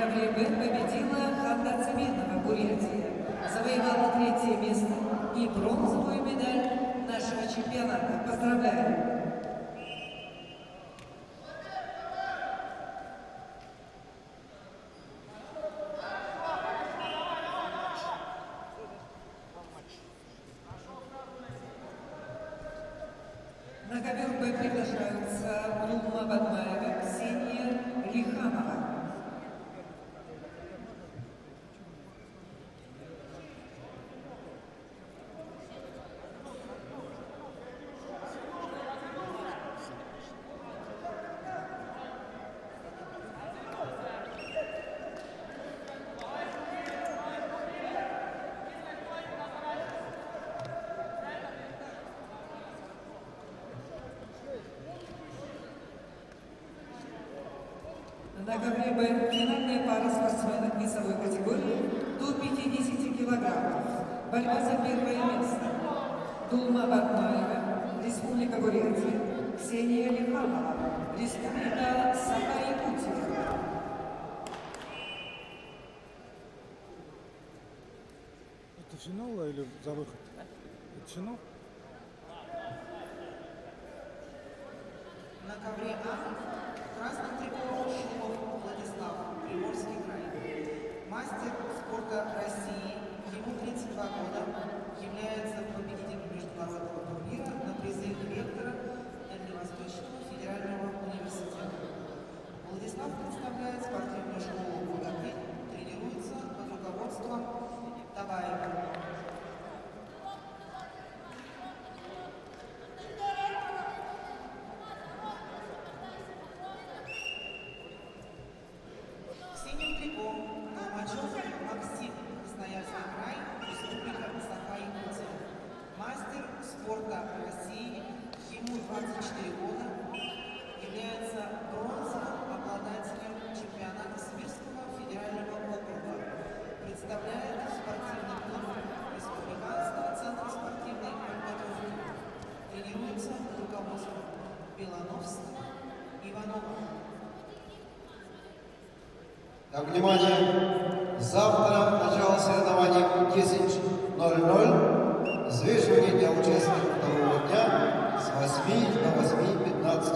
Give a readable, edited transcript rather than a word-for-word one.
категории Б победила Ханна Цеменова, Бурятия. Завоевала 3-е место и бронзовую медаль нашего чемпионата. Поздравляю! На ковер Б приглашаются Дулма Бадмаева, Ксения Лиханова. На ковре Б финальная пара спортсменок весовой категории до 50 килограммов. Борьба за первое место. Дулма Бадмаева, Республика Бурятия. Ксения Лиханова, Республика Саха-Якутия. Это финал или за выход? Это финал? На ковре А красный трико Шумов Владислав, Приморский край. Мастер спорта России, ему 32 года, является победителем международного турнира на призы ректора Дальневосточного федерального университета. Владислав представляет спортивную школу «Кудапи», тренируется под руководством Табаева. Синим трико Толмачев Максим, Красноярский край, Республика Саха-Якутия. Мастер спорта России, ему 24 года, является бронзовым обладателем чемпионата Сибирского федерального округа. Представляет спортивный клуб Республиканского центра спортивной подготовки. Тренируется под руководством Белановского Иванова. Так, внимание! Завтра начало соревнований в 10:00. Взвешивание для участников второго дня с 8 до 8:15.